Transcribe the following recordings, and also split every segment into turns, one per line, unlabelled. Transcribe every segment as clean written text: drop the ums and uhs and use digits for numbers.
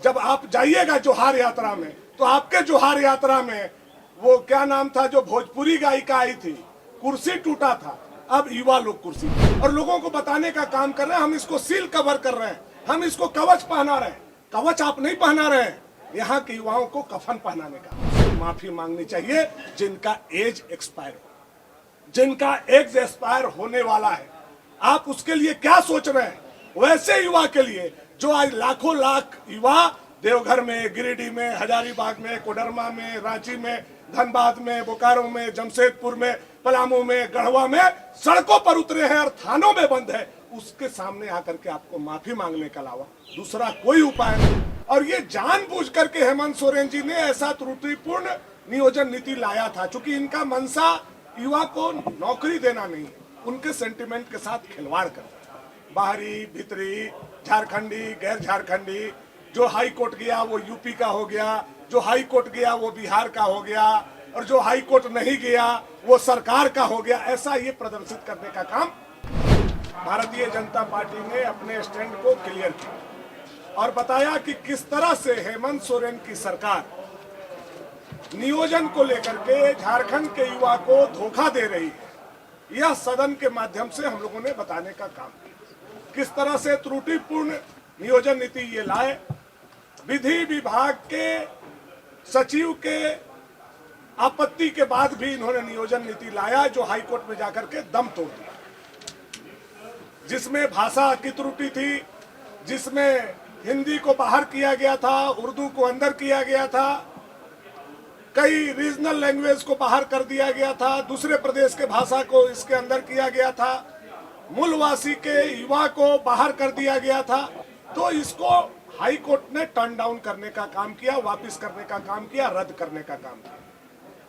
जब आप जाइएगा जोहार यात्रा में, तो आपके जोहार यात्रा में वो क्या नाम था जो भोजपुरी गायिका आई थी, कुर्सी टूटा था, अब युवा लोग कुर्सी, और लोगों को बताने का काम कर रहे हैं हम इसको सील कवर कर रहे हैं, हम इसको कवच पहना रहे हैं। कवच आप नहीं पहना रहे हैं, यहाँ के युवाओं को कफन पहनाने का माफी मांगनी चाहिए जिनका एज एक्सपायर हो, जिनका एज एक्सपायर होने वाला है। आप उसके लिए क्या सोच रहे हैं? वैसे युवा के लिए जो आज लाखों लाख युवा देवघर में, गिरिडीह में, हजारीबाग में, कोडरमा में, रांची में, धनबाद में, बोकारो में, जमशेदपुर में, पलामू में, गढ़वा में सड़कों पर उतरे हैं और थानों में बंद है, उसके सामने आकर के आपको माफी मांगने के अलावा दूसरा कोई उपाय नहीं। और ये जानबूझ करके हेमंत सोरेन जी ने ऐसा त्रुटिपूर्ण नियोजन नीति लाया था, क्योंकि इनका मंशा युवा को नौकरी देना नहीं, उनके सेंटिमेंट के साथ खिलवाड़ करना। बाहरी, भीतरी, झारखंडी, गैर झारखंडी, जो हाई कोर्ट गया वो यूपी का हो गया, जो हाई कोर्ट गया वो बिहार का हो गया, और जो हाई कोर्ट नहीं गया वो सरकार का हो गया। ऐसा ये प्रदर्शित करने का काम भारतीय जनता पार्टी ने अपने स्टैंड को क्लियर किया और बताया कि किस तरह से हेमंत सोरेन की सरकार नियोजन को लेकर के झारखंड के युवा को धोखा दे रही है। यह सदन के माध्यम से हम लोगों ने बताने का काम किया, किस तरह से त्रुटिपूर्ण नियोजन नीति ये लाए। विधि विभाग के सचिव के आपत्ति के बाद भी इन्होंने नियोजन नीति लाया जो हाईकोर्ट में जाकर के दम तोड़ दिया, जिसमें भाषा की त्रुटि थी, जिसमें हिंदी को बाहर किया गया था, उर्दू को अंदर किया गया था, कई रीजनल लैंग्वेज को बाहर कर दिया गया था, दूसरे प्रदेश के भाषा को इसके अंदर किया गया था, मूलवासी के युवा को बाहर कर दिया गया था। तो इसको हाई कोर्ट ने टर्न डाउन करने का काम किया, वापस करने का काम किया, रद्द करने का काम किया।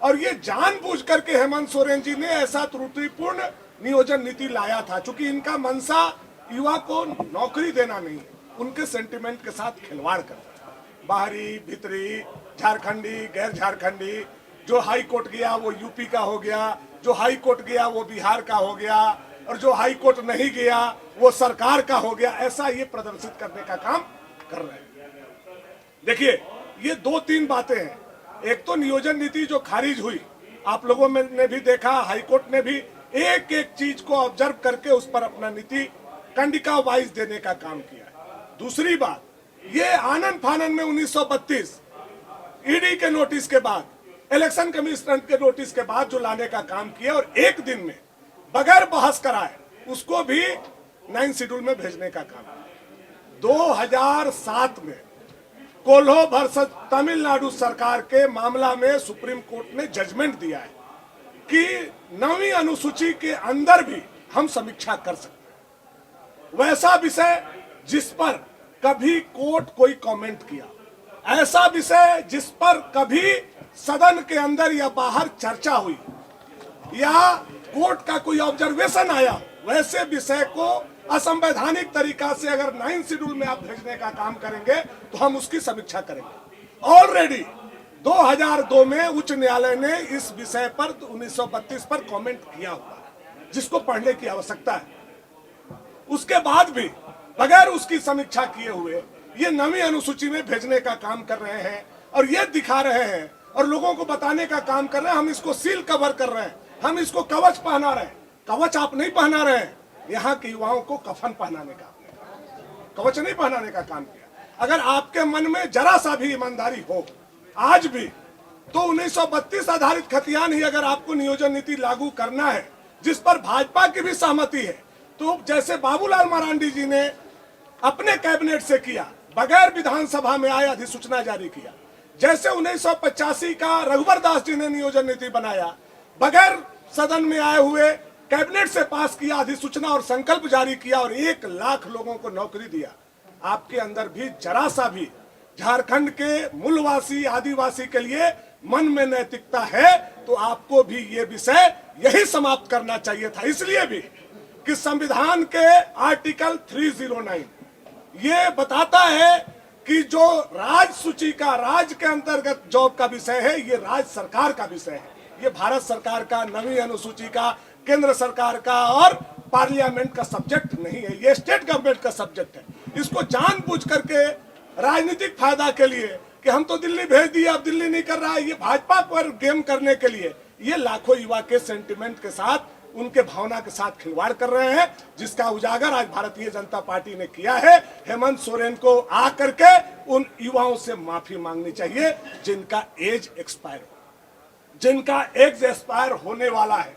और ये जानबूझ करके हेमंत सोरेन जी ने ऐसा त्रुटिपूर्ण नियोजन नीति लाया था, क्योंकि इनका मंशा युवा को नौकरी देना नहीं, उनके सेंटिमेंट के साथ खिलवाड़ करना। बाहरी, भीतरी, झारखंडी, गैर झारखंडी, जो हाई कोर्ट गया वो यूपी का हो गया, जो हाई कोर्ट गया वो बिहार का हो गया, और जो हाई कोर्ट नहीं गया वो सरकार का हो गया। ऐसा ये प्रदर्शित करने का काम कर रहे हैं। देखिए, ये दो तीन बातें हैं। एक तो नियोजन नीति जो खारिज हुई, आप लोगों ने भी देखा, हाईकोर्ट ने भी एक एक चीज को ऑब्जर्व करके उस पर अपना नीति कंडिका वाइज देने का काम किया है। दूसरी बात, ये आनन फानन में 1932 ईडी के नोटिस के बाद, इलेक्शन कमीशन के नोटिस के बाद जो लाने का काम किया, और एक दिन में बगैर बहस कराए उसको भी 9 शेड्यूल में भेजने का काम किया। 2007 में कोल्हो वर्सेस तमिलनाडु सरकार के मामला में सुप्रीम कोर्ट ने जजमेंट दिया है कि 9वीं अनुसूची के अंदर भी हम समीक्षा कर सकते हैं। वैसा विषय जिस पर कभी कोर्ट कोई कमेंट किया, ऐसा विषय जिस पर कभी सदन के अंदर या बाहर चर्चा हुई या कोर्ट का कोई ऑब्जर्वेशन आया, वैसे विषय को असंवैधानिक तरीका से अगर 9 शेड्यूल में आप भेजने का काम करेंगे तो हम उसकी समीक्षा करेंगे। ऑलरेडी 2002 में उच्च न्यायालय ने इस विषय पर 1932 पर कमेंट किया हुआ है, जिसको पढ़ने की आवश्यकता है। उसके बाद भी बगैर उसकी समीक्षा किए हुए ये 9वीं अनुसूची में भेजने का काम कर रहे हैं और ये दिखा रहे हैं और लोगों को बताने का काम कर रहे हैं हम इसको सील कवर कर रहे हैं, हम इसको कवच पहना रहे हैं। कवच आप नहीं पहना रहे हैं, यहाँ के युवाओं को कफन पहनाने का, कवच नहीं पहनाने का काम किया। अगर आपके मन में जरा सा भी ईमानदारी हो आज भी, तो 1932 आधारित खतियान ही अगर आपको नियोजन नीति लागू करना है, जिस पर भाजपा की भी सहमति है, तो जैसे बाबूलाल मरांडी जी ने अपने कैबिनेट से किया, बगैर विधानसभा में आए अधिसूचना जारी किया, जैसे 1985 का रघुवर दास जी ने नियोजन नीति बनाया, बगैर सदन में आए हुए कैबिनेट से पास किया, अधिसूचना और संकल्प जारी किया और 1 लाख लोगों को नौकरी दिया। आपके अंदर भी जरा सा भी झारखंड के मूलवासी आदिवासी के लिए मन में नैतिकता है तो आपको भी ये विषय यही समाप्त करना चाहिए था। इसलिए भी कि संविधान के आर्टिकल 309 ये बताता है कि जो राज्य सूची का, राज्य के अंतर्गत जॉब का विषय है, ये राज्य सरकार का विषय है। ये भारत सरकार का, 9वीं अनुसूची का, केंद्र सरकार का और पार्लियामेंट का सब्जेक्ट नहीं है, ये स्टेट गवर्नमेंट का सब्जेक्ट है। इसको जानबूझ करके राजनीतिक फायदा के लिए कि हम तो दिल्ली भेज दिए, अब दिल्ली नहीं कर रहा है, ये भाजपा पर गेम करने के लिए ये लाखों युवा के सेंटिमेंट के साथ, उनके भावना के साथ खिलवाड़ कर रहे हैं, जिसका उजागर आज भारतीय जनता पार्टी ने किया है। हेमंत सोरेन को आ करके उन युवाओं से माफी मांगनी चाहिए जिनका एज एक्सपायर हो, जिनका एज एक्सपायर होने वाला है।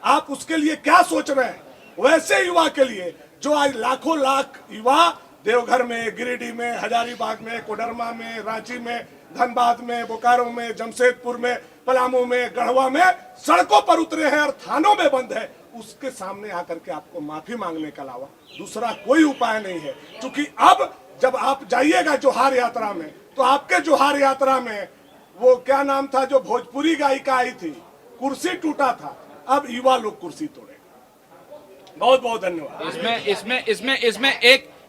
आप उसके लिए क्या सोच रहे हैं? वैसे युवा के लिए जो आज लाखों लाख युवा देवघर में, गिरिडीह में, हजारीबाग में, कोडरमा में, रांची में, धनबाद में, बोकारो में, जमशेदपुर में, पलामू में, गढ़वा में सड़कों पर उतरे हैं और थानों में बंद है, उसके सामने आकर के आपको माफी मांगने के अलावा दूसरा कोई उपाय नहीं है। क्योंकि अब जब आप जाइएगा जोहार यात्रा में, तो आपके जोहार यात्रा में वो क्या नाम था जो भोजपुरी गायिका आई थी, कुर्सी टूटा था, अब युवा लोग कुर्सी तोड़ेगा। बहुत बहुत धन्यवाद।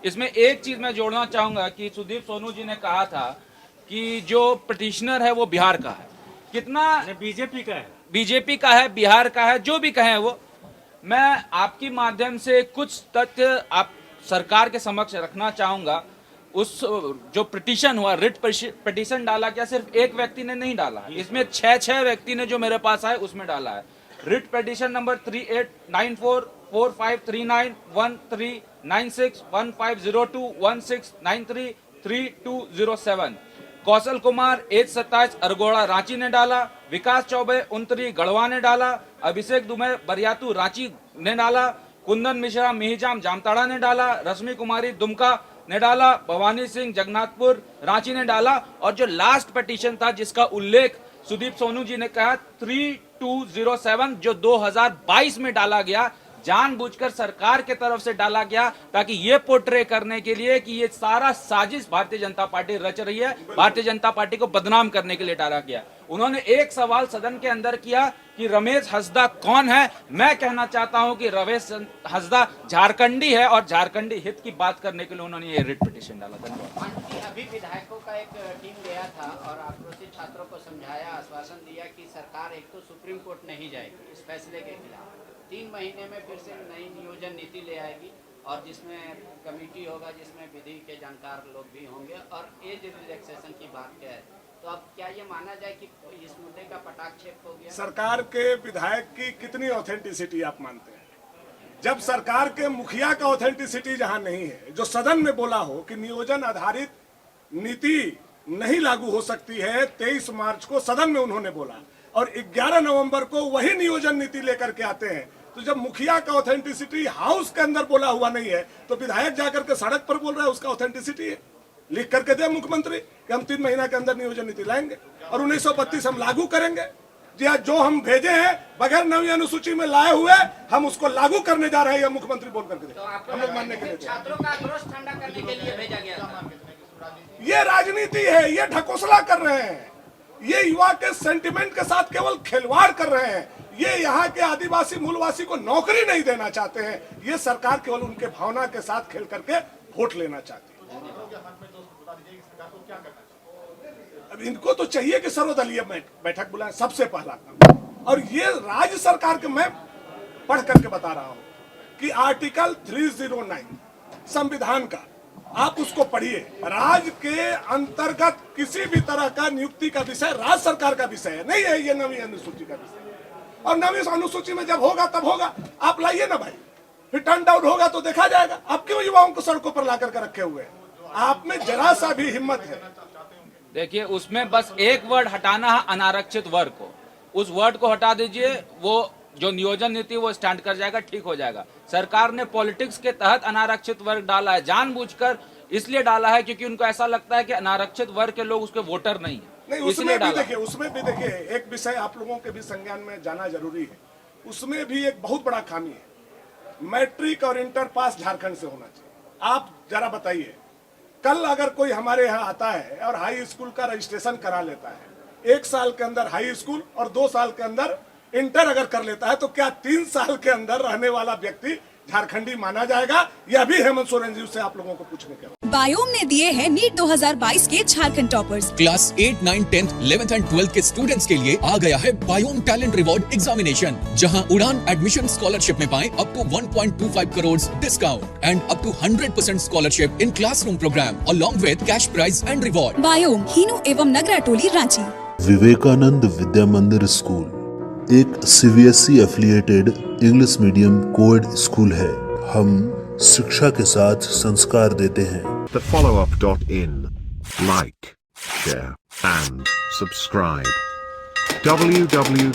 इसमें एक चीज मैं जोड़ना चाहूंगा कि सुदीप सोनू जी ने कहा था कि जो पिटिशनर है वो बिहार का है, कितना
बीजेपी का है,
बिहार का है, जो भी कहें वो। मैं आपकी माध्यम से कुछ तथ्य आप सरकार के समक्ष रखना चाहूंगा। उस जो पिटीशन हुआ, रिट पिटीशन डाला क्या सिर्फ एक व्यक्ति ने नहीं डाला, इसमें छह व्यक्ति ने जो मेरे पास आए उसमें डाला है। Writ petition number 389445391396150216933207। Kaushal Kumar as 27 Argora Ranchi ने डाला, विकास चौबे 29 गढ़वा ने डाला, अभिषेक दुबे बरियातू रांची ने डाला, कुंदन मिश्रा मिहिजाम जामताड़ा ने डाला, रश्मि कुमारी दुमका ने डाला, भवानी सिंह जगन्नाथपुर रांची ने डाला, और जो लास्ट पिटीशन था जिसका उल्लेख सुदीप सोनू जी ने कहा 3207 जो 2022 में डाला गया, जानबूझकर सरकार के तरफ से डाला गया ताकि ये पोर्ट्रे करने के लिए कि ये सारा साजिश भारतीय जनता पार्टी रच रही है, भारतीय जनता पार्टी को बदनाम करने के लिए डाला गया। उन्होंने एक सवाल सदन के अंदर किया कि रमेश हंसदा कौन है। मैं कहना चाहता हूं कि रमेश हंसदा झारखंडी है और झारखंडी हित की बात करने के लिए उन्होंने ये रिट पिटीशन डाला। धन्यवाद।
अभी विधायकों का एक टीम गया था और आक्रोशित छात्रों को समझाया, आश्वासन दिया कि सरकार एक तो सुप्रीम कोर्ट नहीं जाएगी इस फैसले के खिलाफ, 3 महीने में फिर से नई नियोजन नीति ले आएगी और जिसमें कमेटी होगा, जिसमें विधि के जानकार लोग भी होंगे, और एज रिलैक्सेशन की बात क्या है। तो अब क्या ये माना जाए कि इस मुद्दे का पटाक्षेप हो गया?
सरकार के विधायक की कितनी ऑथेंटिसिटी आप मानते हैं? जब सरकार के मुखिया का ऑथेंटिसिटी जहां नहीं है, जो सदन में बोला हो कि नियोजन आधारित नीति नहीं लागू हो सकती है, 23 मार्च को सदन में उन्होंने बोला और 11 नवंबर को वही नियोजन नीति लेकर के आते हैं। तो जब मुखिया का ऑथेंटिसिटी हाउस के अंदर बोला हुआ नहीं है, तो विधायक जाकर के सड़क पर बोल रहा है, उसका ऑथेंटिसिटी है। लिख करके दे मुख्यमंत्री कि हम 3 महीना के अंदर नियोजन नीति लाएंगे और 1932 हम लागू करेंगे। जी हाँ, जो हम भेजे हैं बगैर नवी अनुसूची में लाए हुए, हम उसको लागू करने जा रहे हैं, मुख्यमंत्री बोल करके
तो
हम लोग मानने के लिए
छात्रों का आक्रोश ठंडा करने के लिए भेजा गया था।
ये राजनीति है, ये ढकोसला कर रहे हैं, ये युवा के सेंटिमेंट के साथ केवल खिलवाड़ कर रहे हैं। ये यहाँ के आदिवासी मूलवासी को नौकरी नहीं देना चाहते हैं, ये सरकार केवल उनके भावना के साथ खेल करके वोट लेना चाहती है। अब इनको तो चाहिए कि सर्वदलीय बैठक बुलाएं, सबसे पहला काम। और ये राज्य सरकार के, मैं पढ़ करके बता रहा हूं कि आर्टिकल 309 संविधान का, आप उसको पढ़िए। राज्य के अंतर्गत किसी भी तरह का नियुक्ति का विषय राज्य सरकार का विषय है, नहीं है ये नवी अनुसूची का विषय। और नवी अनुसूची में जब होगा तब होगा, आप लाइए ना भाई, फिर टर्न डाउन होगा तो देखा जाएगा। आप क्यों युवाओं को सड़कों पर ला करके रखे हुए हैं? आप में जरा सा भी हिम्मत है?
देखिए, उसमें बस एक वर्ड हटाना है, अनारक्षित वर्ग को। उस वर्ड को हटा दीजिए, वो जो नियोजन नीति वो स्टैंड कर जाएगा, ठीक हो जाएगा। सरकार ने पॉलिटिक्स के तहत अनारक्षित वर्ग डाला है, जानबूझकर इसलिए डाला है क्योंकि उनको ऐसा लगता है कि अनारक्षित वर्ग के लोग उसके वोटर नहीं है।
नहीं, उसमें भी देखिए एक विषय आप लोगों के भी संज्ञान में जाना जरूरी है। उसमें भी एक बहुत बड़ा खामी है, मैट्रिक और इंटर पास झारखंड से होना चाहिए। आप जरा बताइए, कल अगर कोई हमारे यहाँ आता है और हाई स्कूल का रजिस्ट्रेशन करा लेता है, 1 साल के अंदर हाई स्कूल और 2 साल के अंदर इंटर अगर कर लेता है, तो क्या 3 साल के अंदर रहने वाला व्यक्ति झारखंडी माना जाएगा। यह भी हेमंत सोरेन जी से आप लोगों को पूछने के बाद।
बायोम ने दिए हैं नीट 2022 के Jharkhand toppers.
Class 8, 9, 10, 11th and 12th के स्टूडेंट्स के लिए आ गया है बायोम टैलेंट रिवॉर्ड एग्जामिनेशन, जहां उड़ान एडमिशन स्कॉलरशिप में पाएं up to 1.25 crore discount and up to 100% scholarship in classroom program along with cash prize and reward.
बायोम, हीनू एवं नगरा टोली, रांची।
विवेकानंद विद्या मंदिर स्कूल एक CBSE affiliated English medium coed school है। हम शिक्षा के साथ संस्कार देते हैं।
The followup.in. Like, share, and subscribe. www